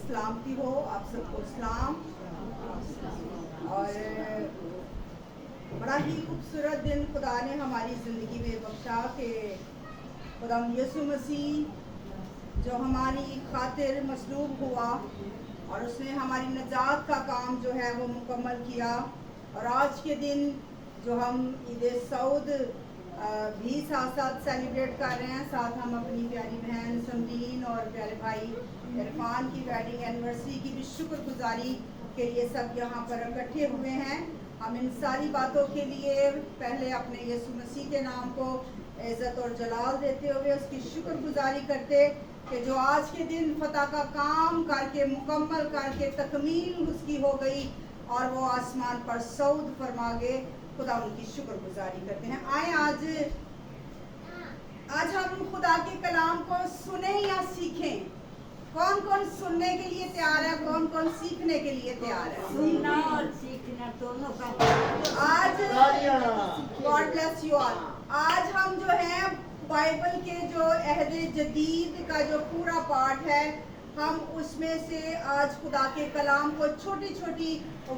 सलामती हो, आप सबको सलाम। और बड़ा ही खूबसूरत दिन खुदा ने हमारी ज़िंदगी में बख्शा कि खुदा यीशु मसीह जो हमारी खातिर मसलूब हुआ और उसने हमारी निजात का काम जो है वो मुकम्मल किया। और आज के दिन जो हम ईद सऊद भी साथ साथ सेलिब्रेट कर रहे हैं, साथ हम अपनी प्यारी बहन समरीन और प्यारे भाई इरफान की वेडिंग एनिवर्सरी की भी शुक्रगुजारी के लिए सब यहाँ पर इकट्ठे हुए हैं। हम इन सारी बातों के लिए पहले अपने यीशु मसीह के नाम को इज़्ज़त और जलाल देते हुए उसकी शुक्रगुजारी करते कि जो आज के दिन फतह का काम करके मुकम्मल करके तकमील उसकी हो गई और वो आसमान पर सऊद फरमा गए। खुदा उनकी शुक्रगुजारी करते हैं। आए आज हम खुदा के कलाम को सुने या सीखें। कौन कौन सुनने के लिए तैयार है, कौन कौन सीखने के लिए तैयार है? सुनना और सीखना दोनों का आज गॉड ब्लेस यू ऑल। आज हम जो है बाइबल के जो अहद जदीद का जो पूरा पाठ है हम उसमें से आज खुदा के कलाम को छोटी छोटी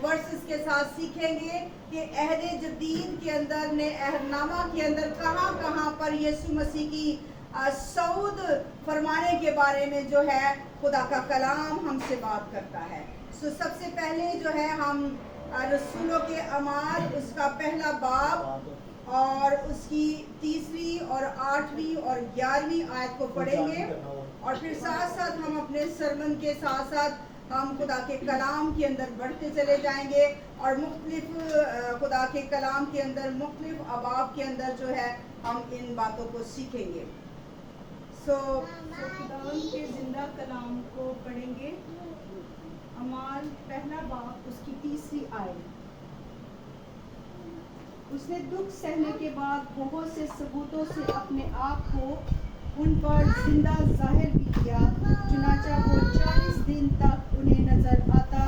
वर्सेस के साथ सीखेंगे कि अहद जदीद के अंदर ने अहदनामा के अंदर कहाँ कहाँ पर यीशु मसीह की सऊद फरमाने के बारे में जो है खुदा का कलाम हमसे बात करता है। सबसे पहले जो है हम रसूलों के अमाल उसका पहला बाब और उसकी 3वीं और 8वीं और 11वीं आयत को पढ़ेंगे और फिर साथ साथ हम अपने सरमन के साथ साथ हम खुदा के कलाम के अंदर बढ़ते चले जाएंगे और मुख्तलिफ खुदा के कलाम के अंदर मुख्तलिफ अबाब के अंदर जो है हम इन बातों को सीखेंगे। खुदावंद के जिंदा कलाम को पढ़ेंगे। अमाल पहला बाब उसकी 3वीं आयत। उसने दुख सहने के बाद बहुत से सबूतों से अपने आप को उन पर जिंदा जाहिर भी किया, चुनाचा वो 40 दिन तक उन्हें नजर आता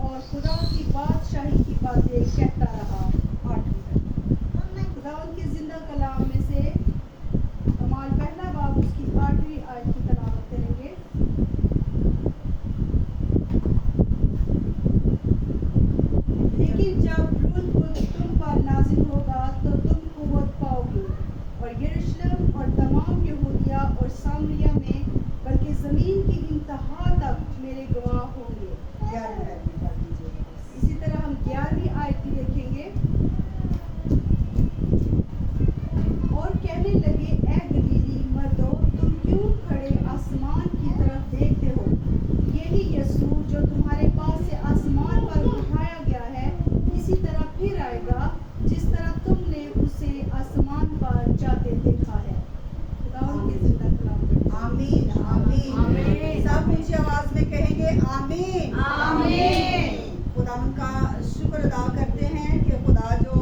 और खुदा की बादशाही की बातें कहता रहा। 8वीं खुदावंद के जिंदा कलाम में से अमाल पहला बाब उसकी 8वीं आयत की तलावत करेंगे। लेकिन जब रूह कुद्स तुम पर नाजिल होगा तो तुम कुव्वत पाओगे और यरूशलेम और तमाम यहूदिया और सामरिया में बल्कि ज़मीन की इंतहा तक मेरे गवाह होंगे। 11वीं आयत में पढ़ लीजिए। इसी तरह हम 11वीं आयत भी देखेंगे। और कहने लगे, ए गलीली मर्दों, तुम क्यों खड़े आसमान की तरफ देखते हो? यही यीशु जो तुम्हारे पास से आसमान पर उठाया गया है इसी तरह फिर आएगा जिस तरह तुमने उसे आसमान पर जाते देखा है। खुदावंद के जिंदा कलाम। आमीन आमीन आमीन। सब ऊंची आवाज में कहेंगे आमीन आमीन। खुदावंद का शुक्र अदा करते हैं कि खुदा जो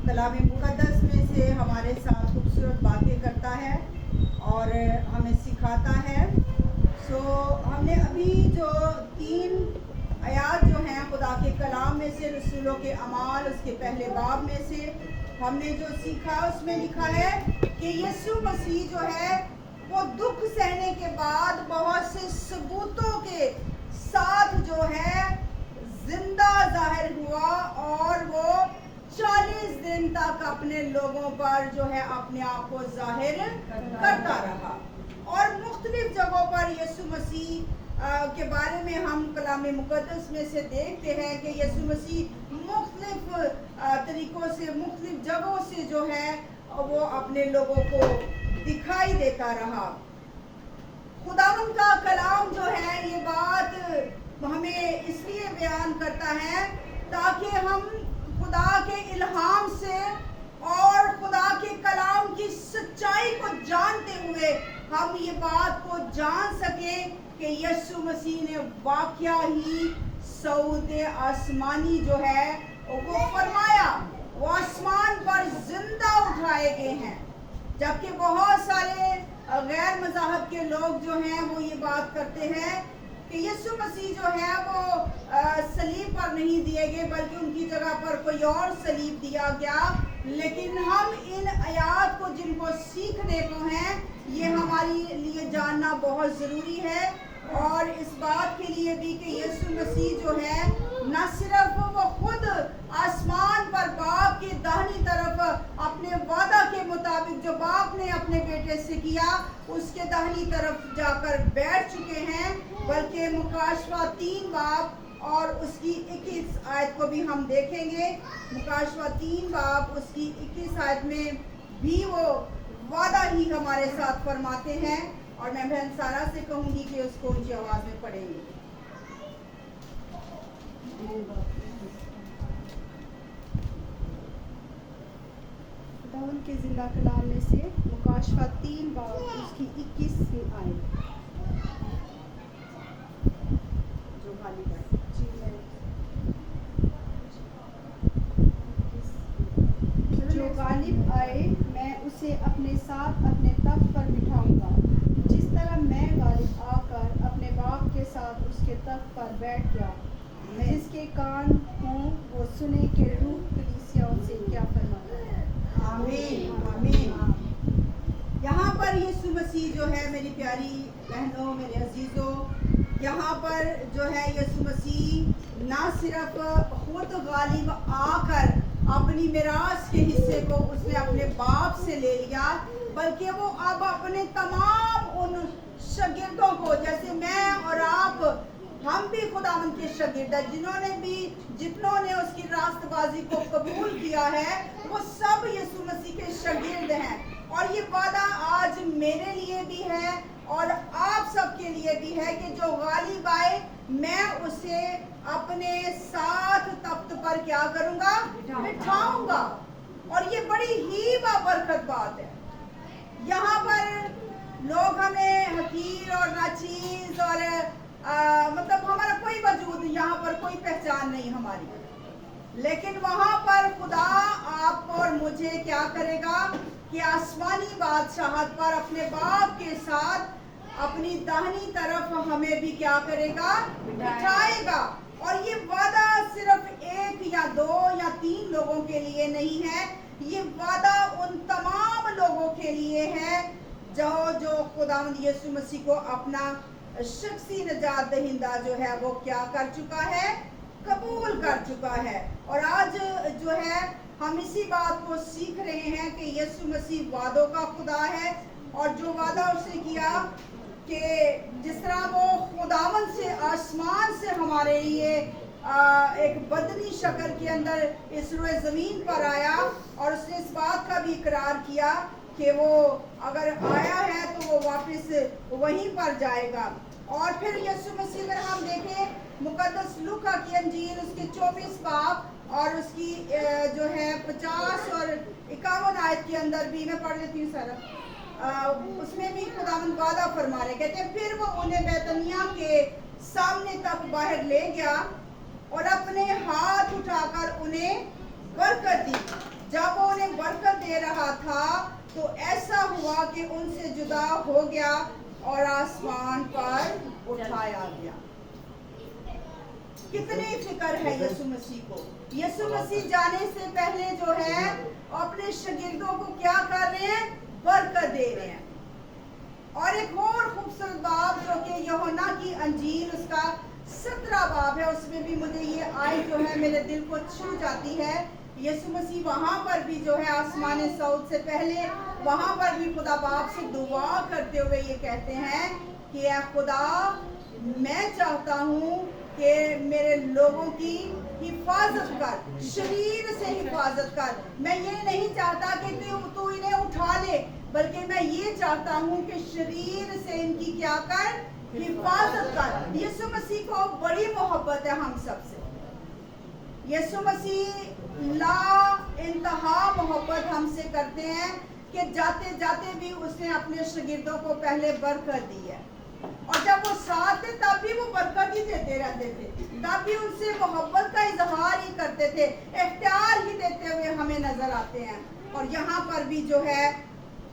कलाम मुकद्दस में से हमारे साथ खूबसूरत बातें करता है और हमें सिखाता है। हमने अभी जो 3 आयात जो हैं खुदा के कलाम में से रसूलों के अमाल उसके पहले बाब में से हमने जो सीखा उसमें लिखा है कि यीशु मसीह जो है वो दुख सहने के बाद बहुत से सबूतों के साथ जो है जिंदा जाहिर हुआ और वो 40 दिन तक अपने लोगों पर जो है अपने आप को जाहिर करता रहा। और मुख्तलिफ जगहों पर यीशु मसीह के बारे में हम कलाम मुकद्दस में से देखते हैं कि यीशु मसीह मुख्तलिफ तरीक़ों से मुख्तलिफ जगहों से जो है वो अपने लोगों को दिखाई देता रहा। खुदावंद का कलाम जो है ये बात हमें इसलिए बयान करता है ताकि हम खुदा के इल्हाम से और खुदा के कलाम की सच्चाई को जानते हुए हम ये बात को जान सकें कि यीशु मसीह ने वाकया ही सऊद आसमानी जो है वो फरमाया, वो आसमान पर जिंदा उठाए गए हैं। जबकि बहुत सारे गैर मज़हब के लोग जो हैं वो ये बात करते हैं कि यीशु मसीह जो है वो सलीब पर नहीं दिए गए बल्कि उनकी जगह पर कोई और सलीब दिया गया। लेकिन हम इन आयात को जिनको सीखने को हैं ये हमारे लिए जानना बहुत ज़रूरी है और इस बात के लिए मसीह जो है न सिर्फ वो खुद आसमान पर बाप की दाहिनी तरफ अपने वादा के मुताबिक जो बाप ने अपने बेटे से किया उसके दाहिनी तरफ जाकर बैठ चुके हैं, बल्कि मुकाशवा 3 बाब और उसकी 21 आयत को भी हम देखेंगे। मुकाशवा 3 बाब उसकी 21 आयत में भी वो वादा ही हमारे साथ फरमाते हैं, और मैं बहन सारा से कहूंगी कि उसको ऊंची आवाज में पढ़ेंगे। खुदावंद के जिंदा कलाम में से मुकाशवा 3 बाब उसकी 21वीं आयत। जो खाली बात जो गालिब आए मैं उसे अपने साथ अपने तख्त पर बिठाऊंगा, जिस तरह मैं गालिब आकर अपने बाप के साथ उसके तख्त पर बैठ गया। जिसके कान हों वो सुने कि रूह कलीसियाओं से क्या फरमाता है। आमीन आमीन। यहाँ पर यीशु मसीह जो है मेरी प्यारी बहनों, मेरे अजीजों, यहाँ पर जो है यीशु मसीह ना सिर्फ खुद गालिब आकर अपनी मिरास के हिस्से को उसने अपने बाप से ले लिया, बल्कि वो अब अपने तमाम उन शागिर्दों को, जैसे मैं और आप, हम भी खुदावंद के शागिर्द हैं, जिन्होंने उसकी रास्तबाजी को कबूल किया है, वो सब यीशु मसीह के शागिर्द हैं। और ये वादा आज मेरे लिए भी है और आप सबके लिए भी है कि जो गालिब आए मैं उसे अपने साथ तख्त पर क्या करूंगा, बिठाऊंगा। और ये बड़ी ही बाबरकत बात है। यहाँ पर लोग हमें हकीर और नाचीज और मतलब हमारा कोई वजूद, यहाँ पर कोई पहचान नहीं हमारी, लेकिन वहां पर खुदा आपको और मुझे क्या करेगा कि आसमानी बादशाहत पर अपने बाप के साथ अपनी दाहिनी तरफ हमें भी क्या करेगा, बिठाएगा। और ये वादा सिर्फ 1 या 2 या 3 लोगों के लिए नहीं है, ये वादा उन तमाम लोगों के लिए है जो खुदावंद यीशु मसीह को अपना शख्सी निजात दहिंदा जो है वो क्या कर चुका है, कबूल कर चुका है। और आज जो है हम इसी बात को सीख रहे हैं कि यीशु मसीह वादों का खुदा है, और जो वादा उसने किया कि जिस तरह वो खुदावंद से आसमान से हमारे लिए एक बदनी शक्ल के अंदर इस रोए ज़मीन पर आया, और उसने इस बात का भी इकरार किया कि वो अगर आया है तो वो वापस वहीं पर जाएगा। और फिर यीशु मसीह अगर हम देखें मुकद्दस लूका की अंजील उसके 24 बाब और उसकी जो है 50 और 51 आयत के अंदर भी, मैं पढ़ लेती हूँ सारा, उसमें भी खुदावंद वादा फरमा रहे, कहते हैं फिर वो उन्हें बैतनिया के सामने तक बाहर ले गया और अपने हाथ उठाकर उन्हें बरकत दी। जब वो उन्हें बरकत दे रहा था तो ऐसा हुआ कि उनसे जुदा हो गया और आसमान पर उठाया गया। कितनी फिक्र है यीशु मसीह को। यीशु मसीह जाने से पहले जो है अपने शागिर्दों को क्या कर रहे हैं, बरकत दे रहे हैं। और एक और खूबसूरत बाब जो कि यूहन्ना की अंजील उसका 17 बाब है, उसमें भी मुझे ये आयत जो है मेरे दिल को छू जाती है। यीशु मसीह वहां पर भी जो है आसमान सऊद से पहले वहां पर भी खुदा बाप से दुआ करते हुए ये कहते हैं कि ऐ खुदा, मैं चाहता हूँ कि मेरे लोगों की हिफाजत कर, शरीर से हिफाजत कर। मैं ये नहीं चाहता कि तू इन्हें उठा ले, बल्कि मैं ये चाहता हूँ कि शरीर से इनकी क्या कर, हिफाजत कर। यीशु मसीह को बड़ी मोहब्बत है हम सबसे। यीशु मसीह ला इंतहा मोहब्बत हमसे करते हैं कि जाते जाते भी उसने अपने शागिर्दों को पहले बरकत दी है, और जब वो साथ थे तब भी वो बरकत ही देते रहते थे, तब भी उनसे मोहब्बत का इजहार ही करते थे, इख्तियार ही देते हुए हमें नजर आते हैं। और यहाँ पर भी जो है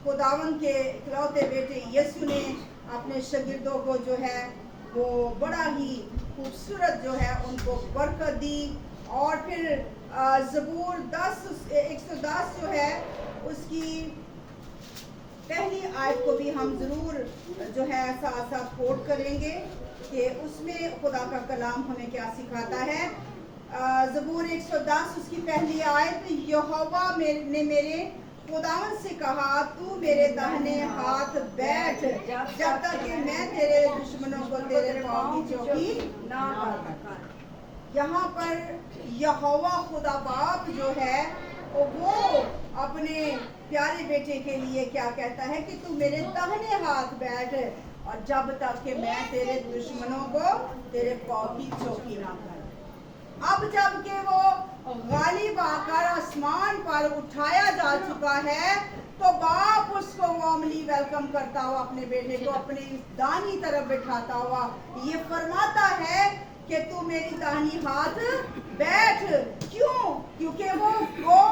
खुदावंद के इकलौते बेटे यीशु ने अपने शागिर्दों को जो है वो बड़ा ही खूबसूरत जो है उनको बरकत दी। और फिर ज़बूर 110 जो है उसकी पहली आयत को भी हम ज़रूर जो है साथ साथ कोट करेंगे। कि उसमें खुदा का कलाम हमें क्या सिखाता है। ज़बूर 110 उसकी पहली आयत, यहोवा ने मेरे खुदावन से कहा, तू मेरे दाहिने हाथ बैठ जब तक कि मैं तेरे दुश्मनों को तेरे पाँव की चौकी ना कर। यहाँ पर यहोवा खुदा बाप जो है वो अपने प्यारे बेटे के लिए क्या कहता है कि तू मेरे दाहिने हाथ बैठ और जब तक कि मैं तेरे दुश्मनों को तेरे पाँव की चौकी ना कर। अब जब के वो गालिब आकर आसमान पर उठाया जा चुका है तो बाप उसको वार्मली वेलकम करता हुआ अपने बेटे को अपनी दाहिनी तरफ बिठाता हुआ ये फरमाता है कि तू मेरी दाहिनी हाथ बैठ। क्यों? क्योंकि वो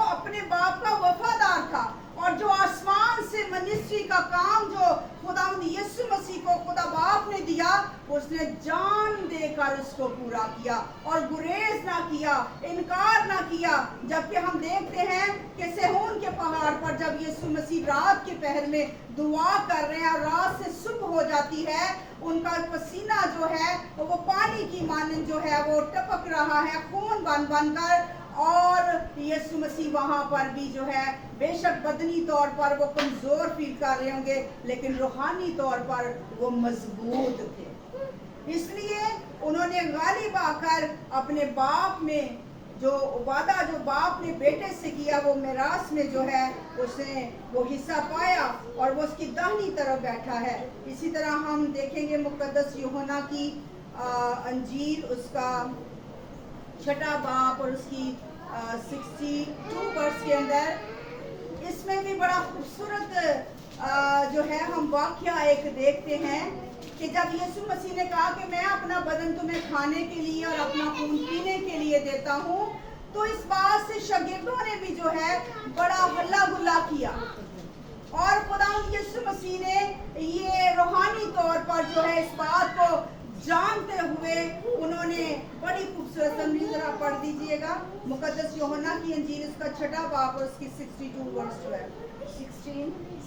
अपने बाप का वफादार था और जो आसमान से मिनिस्ट्री का काम जो खुदावंद यीशु मसीह को खुदा बाप ने दिया उसने जान देकर उसको पूरा किया और गुरेज ना किया, इनकार ना किया। जबकि हम देखते हैं कि सेहून के पहाड़ पर जब यीशु मसीह रात के पहर में दुआ कर रहे हैं और रात से सुबह हो जाती है, उनका पसीना जो है वो पानी की मानन जो है वो टपक रहा है खून बन बनकर, और यीशु मसीह वहाँ पर भी जो है बेशक बदनी तौर पर वो कमज़ोर फील कर रहे होंगे लेकिन रूहानी तौर पर वो मजबूत थे। इसलिए उन्होंने गालिब आकर अपने बाप में जो वादा जो बाप ने बेटे से किया वो मिरास में जो है उसने वो हिस्सा पाया और वो उसकी दाहिनी तरफ बैठा है। इसी तरह हम देखेंगे मुकद्दस यूहन्ना की अंजील उसका 6 बाब और उसकी 62 वर्ष के अंदर इसमें भी बड़ा खूबसूरत जो है हम वाक़या एक देखते हैं कि जब यीशु मसीह ने कहा कि मैं अपना बदन तुम्हें खाने के लिए और अपना खून पीने के लिए देता हूँ, तो इस बात से शागिर्दों ने भी जो है बड़ा हल्ला गुल्ला किया और खुदावंद यीशु मसीह ने ये रूहानी तौर पर जो है इस बात को जानते हुए उन्होंने बड़ी खूबसूरत तमरीन जरा पढ़ दीजिएगा मुकद्दस यूहन्ना की अंजील उसका 6 बाब और उसकी 62 वर्स जो है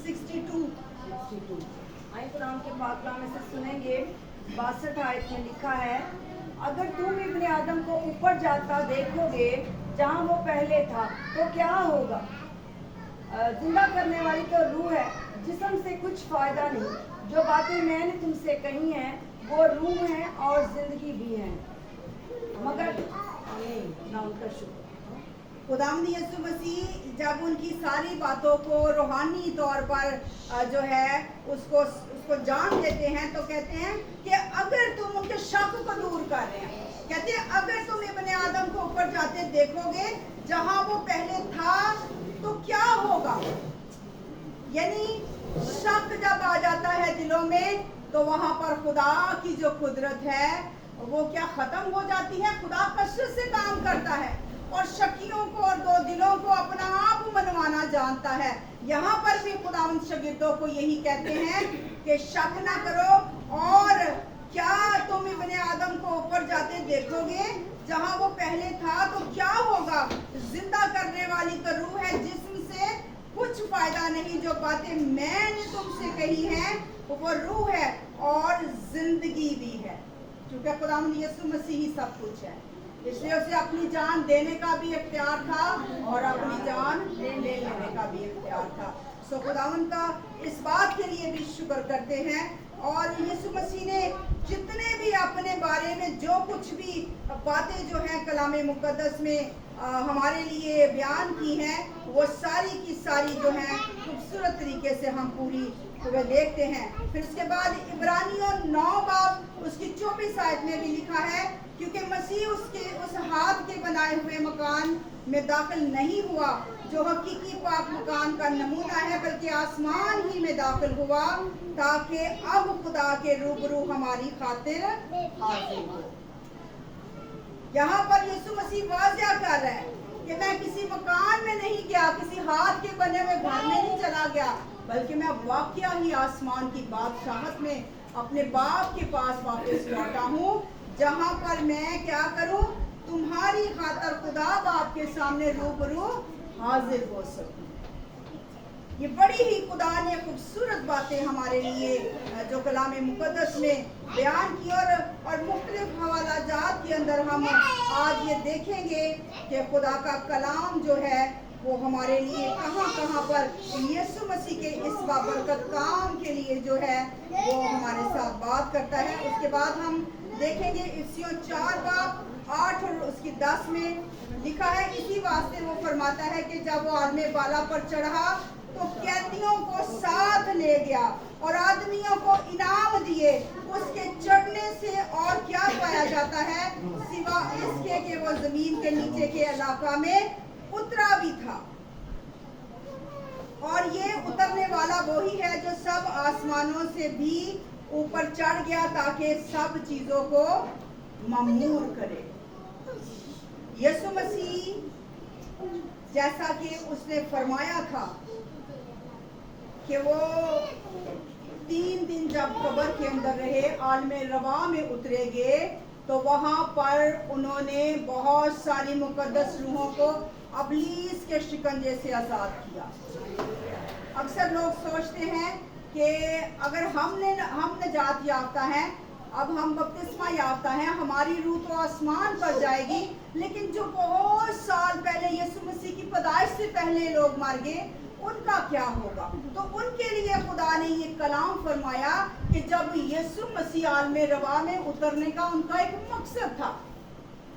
62 आइए कुरान के पाकलाम में से सुनेंगे। 62 आयत में लिखा है, अगर तुम इब्ने आदम को ऊपर जाता देखोगे जहाँ वो पहले था तो क्या होगा। जिंदा करने वाली तो रूह है, जिस्म से कुछ फायदा नहीं। जो बातें मैंने तुमसे कही हैं वो रूह है और जिंदगी भी है, मगर ना उनका शुक्र। खुदावंद यीशु मसीह जब उनकी सारी बातों को रूहानी तौर पर जो है उसको जान देते हैं तो कहते हैं कि अगर तुम उनके शक को दूर कर रहे हैं, कहते हैं अगर तुम इब्ने आदम को ऊपर जाते देखोगे जहां वो पहले था तो क्या होगा। यानी शक जब आ जाता है दिलों में तो वहां पर खुदा की जो कुदरत है वो क्या खत्म हो जाती है। खुदा कसरत से काम करता है और शकियों को और दो दिलों को अपना आप मनवाना जानता है। यहाँ पर भी खुदावंद शागिर्दों को यही कहते हैं कि शक ना करो, और क्या तुम इब्ने आदम को ऊपर जाते देखोगे जहाँ वो पहले था तो क्या होगा। जिंदा करने वाली तो रूह है, जिस्म से कुछ फायदा नहीं। जो बातें मैंने तुमसे कही हैं वो रूह है और जिंदगी भी है, क्योंकि खुदावंद यीशु मसीह ही सब कुछ है। इसलिए उसे अपनी जान देने का भी इख्तियार था और अपनी जान ले लेने का भी इख्तियार था। सो खुदावंद का इस बात के लिए भी शुक्र करते हैं। और यीशु मसीह ने जितने भी अपने बारे में जो कुछ भी बातें जो हैं कलामे मुकद्दस में हमारे लिए बयान की हैं वो सारी की सारी जो हैं खूबसूरत तरीके से हम पूरी हुए देखते हैं। फिर उसके बाद इब्रानियों 9 बाब उसकी 24 आयत में भी लिखा है, क्योंकि मसीह उस हाथ के बनाए हुए मकान में दाखिल नहीं हुआ जो हकीकी पाक मकान का नमूना है, बल्कि आसमान ही में दाखिल हुआ ताकि अब खुदा के रूबरू हमारी खातिर हाजिर हो। यहाँ पर यीशु मसीह वाज़िया कर रहा है कि मैं किसी मकान में नहीं गया, किसी हाथ के बने हुए घर में नहीं चला गया, बल्कि मैं वाकया ही आसमान की बादशाहत में अपने बाप के पास वापस लौटा हूँ, जहाँ पर मैं क्या करूँ, तुम्हारी खातर खुदा बाप के सामने रूबरू हाजिर हो सकूँ। ये बड़ी ही खुदा ने खूबसूरत बातें हमारे लिए जो कलाम मुकद्दस में बयान की और मुख्तलिफ हवाला जात के अंदर हम आज ये देखेंगे कि खुदा का कलाम जो है वो हमारे लिए कहाँ कहाँ पर यीशु मसीह के इस बाबरकत काम के लिए जो है वो हमारे साथ बात करता है। उसके बाद हम देखेंगे इफिसियों 4 बाब 8 और उसकी 10 में लिखा है, इसी वास्ते वो फरमाता है कि जब वो आदमी बाला पर चढ़ा तो कैदियों को साथ ले गया और आदमियों को इनाम दिए। उसके चढ़ने से और क्या पाया जाता है सिवा इसके कि वो जमीन के नीचे के इलाका में उतरा भी था। और ये उतरने वाला वही है जो सब आसमानों से भी ऊपर चढ़ गया ताकि सब चीजों को ममूर करे। यीशु मसीह जैसा कि उसने फरमाया था कि वो 3 दिन जब कब्र के अंदर रहे, आलमे रवा में उतरेंगे, तो वहां पर उन्होंने बहुत सारी मुकद्दस रूहों को अबलीस के शिकंजे से आजाद किया। अक्सर लोग सोचते हैं कि अगर हम निजात याफ्ता हैं, अब हम बपतिस्मा याफ्ता हैं, हमारी रूह तो आसमान पर जाएगी, लेकिन जो बहुत साल पहले यीशु मसीह की पैदाइश से पहले लोग मर गए उनका क्या होगा? तो उनके लिए खुदा ने ये कलाम फरमाया कि जब यीशु मसीह आलमे रवा में उतरने का उनका एक मकसद था।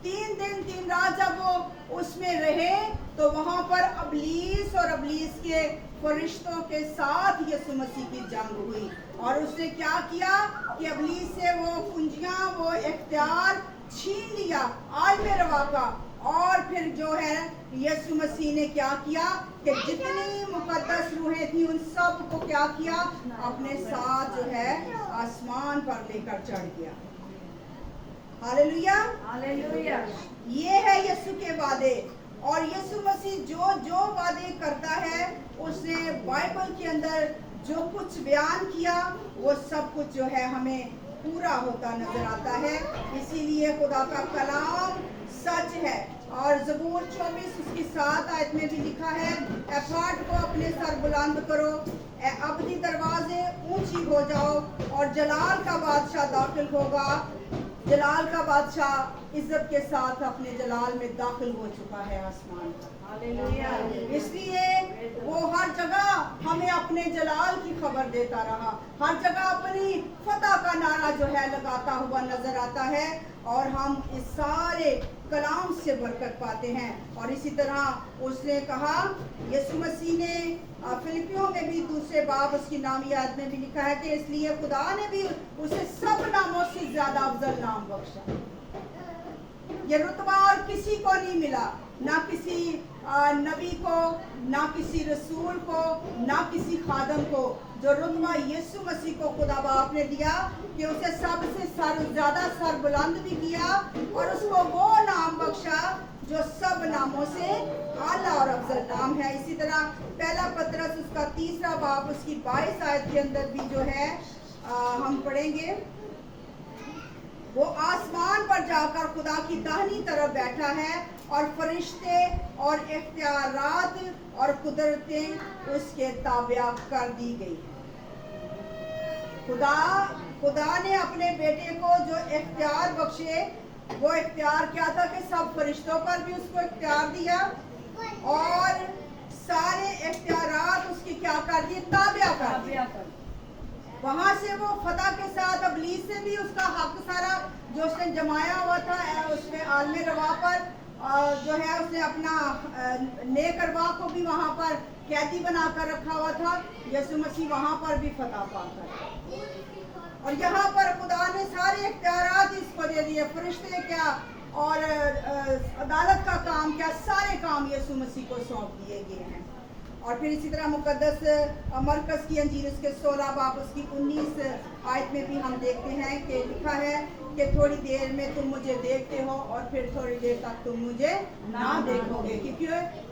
3 दिन 3 रात जब वो उसमें रहे तो वहां पर अबलीस और अबलीस के फरिश्तों के साथ यीशु मसीह की जंग हुई। और उसने क्या किया कि अबलीस से वो कुंजियां, वो इख्तियार छीन लिया आलमे रवा का। और फिर जो है यीशु मसीह ने क्या किया कि जितनी मुकद्दस रूहें थी उन सब को क्या किया, अपने साथ जो है आसमान पर लेकर चढ़ गया। Hallelujah, hallelujah. ये है यीशु के वादे। और यीशु मसीह जो जो वादे करता है उसने बाइबल के अंदर जो कुछ बयान किया वो सब कुछ जो है हमें पूरा होता नजर आता है। इसीलिए खुदा का कलाम सच है। और ज़बूर 24 उसकी 7 आयत में भी लिखा है, एफाट को अपने सर बुलंद करो, अबदी दरवाजे ऊंची हो जाओ और जलाल का बादशाह दाखिल होगा। जलाल का बादशाह इज्जत के साथ अपने जलाल में दाखिल हो चुका है आसमान पर। हालेलुया। इसलिए वो हर जगह हमें अपने जलाल की खबर देता रहा, हर जगह अपनी फतह का नारा जो है लगाता हुआ नजर आता है। और हम इस सारे कलाम से बरकत पाते हैं। और इसी तरह उसने कहा, यीशु मसीह ने फिलिपियों में भी 2 बाब उसकी नामी आयत में भी लिखा है कि इसलिए खुदा ने भी उसे सब नामों से ज्यादा अफजल नाम बख्शा। ये रुतबा और किसी को नहीं मिला, ना किसी नबी को, ना किसी रसूल को, ना किसी खादम को। जो रुतबा यीशु मसीह को खुदा बाप ने दिया कि उसे सबसे ज्यादा सर बुलंद भी किया और उसको वो नाम बख्शा जो सब नामों से आला और अफजल नाम है। इसी तरह पहला पतरस उसका 3 बाब उसकी 22 आयत के अंदर भी जो है हम पढ़ेंगे, वो आसमान पर जाकर खुदा की दाहिनी तरफ बैठा है और फरिश्ते और इख्तियारात और कुदरतें उसके ताबिया कर दी गई। खुदा ने अपने बेटे को जो इख्तियार बख्शे, वो इख्तियार क्या था कि सब फरिश्तों पर भी उसको इख्तियार दिया और सारे इख्तियारात उसकी क्या कर दिए, ताबिया कर दिया। वहां से वो फतह के साथ अबलीस से भी उसका हक सारा जो उसने जमाया हुआ था उसमें आलमे रवा पर जो है उसने अपना नेक अरवाह को भी वहां पर कैदी बनाकर रखा हुआ था। यीशु मसीह वहां पर भी फतह पाकर और यहाँ पर खुदा ने सारे इख्तियारात इसको दे दिए। फरिश्ते क्या और अदालत का काम क्या, सारे काम यीशु मसीह को सौंप दिए गए हैं। और फिर इसी तरह मुकद्दस मरकज़ की अंजील उसके 16 बाब उसकी 19 आयत में भी हम देखते हैं कि लिखा है कि थोड़ी देर में तुम मुझे देखते हो और फिर थोड़ी देर तक तुम मुझे ना देखोगे, क्योंकि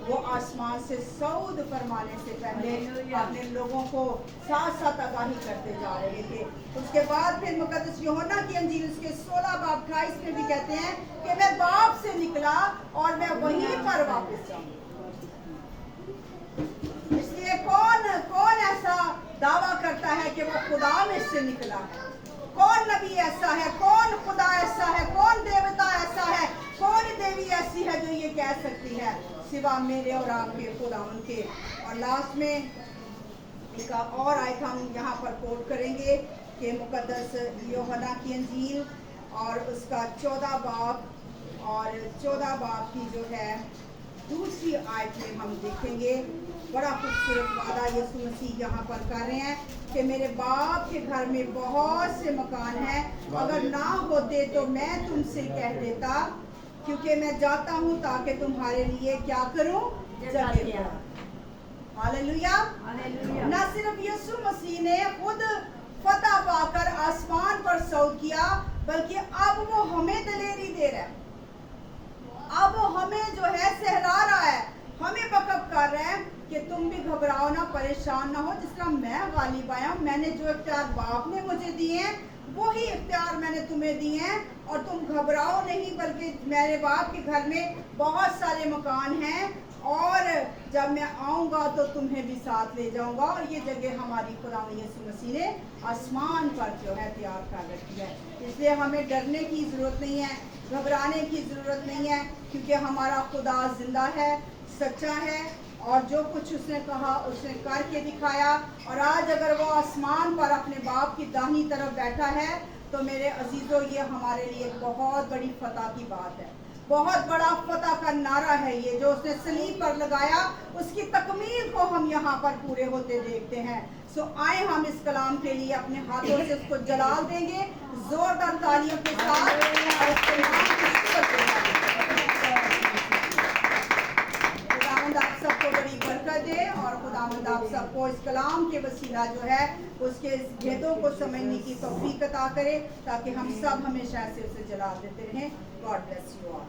वो आसमान से सऊद फरमाने से पहले अपने लोगों को साथ साथ आगाही करते जा रहे थे। उसके बाद फिर मुकद्दस यूहन्ना की अंजील उसके 16 बाब 28 में भी कहते हैं कि मैं बाप से निकला और मैं वहीं पर वापस जाऊंगा। इसलिए कौन दावा करता है कि वो खुदा में से निकला है। कौन नबी ऐसा है, कौन खुदा ऐसा है, कौन देवता ऐसा है, कौन देवी ऐसी है जो ये कह सकती है सिवा मेरे और आपके खुदावन के। और लास्ट में एक और आयत हम यहाँ पर कोट करेंगे कि मुकद्दस यूहन्ना की इंजील और उसका 14 बाब और 14 बाब की जो है दूसरी आयत में हम देखेंगे बड़ा खूबसूरत वादा यीशु मसीह यहाँ पर कर रहे हैं कि मेरे बाप के घर में बहुत से मकान हैं, अगर ना होते तो मैं तुमसे कह देता, क्योंकि मैं जाता हूँ ताकि तुम्हारे लिए क्या करूँ, जगह हो। हालेलुया। ना सिर्फ यीशु मसीह ने खुद फतह पाकर आसमान पर सऊद किया, बल्कि अब वो हमें दलेरी दे रहा है, अब वो हमें जो है सहला रहा है, हमें बकअप कर रहा है कि तुम भी घबराओ ना, परेशान ना हो। जिस तरह मैं गालिब आया हूँ, मैंने जो इख्तियार बाप ने मुझे दिए हैं वही इख्तियार मैंने तुम्हें दिए हैं, और तुम घबराओ नहीं, बल्कि मेरे बाप के घर में बहुत सारे मकान हैं, और जब मैं आऊँगा तो तुम्हें भी साथ ले जाऊँगा। और ये जगह हमारी खुदा यीशु मसीह ने आसमान पर जो है तैयार कर रखी है, इसलिए हमें डरने की ज़रूरत नहीं है, घबराने की ज़रूरत नहीं है, क्योंकि हमारा खुदा जिंदा है, सच्चा है, और जो कुछ उसने कहा उसने करके दिखाया। और आज अगर वो आसमान पर अपने बाप की दाहिनी तरफ बैठा है तो मेरे अजीज़ों ये हमारे लिए एक बहुत बड़ी फतह की बात है, बहुत बड़ा फतह का नारा है ये जो उसने सलीब पर लगाया, उसकी तकमील को हम यहाँ पर पूरे होते देखते हैं। सो आए हम इस कलाम के लिए अपने हाथों से उसको जलाल देंगे जोरदार तालियों के साथ, और उसके नाम की शुक्र करेंगे। खुदावंद आप सबको बड़ी बरकत दे, और खुदावंद आप सबको इस कलाम के वसीला जो है उसके भेदों को समझने की तौफीक अता करे, ताकि हम सब हमेशा से उसे जलाल देते रहें। God bless you all.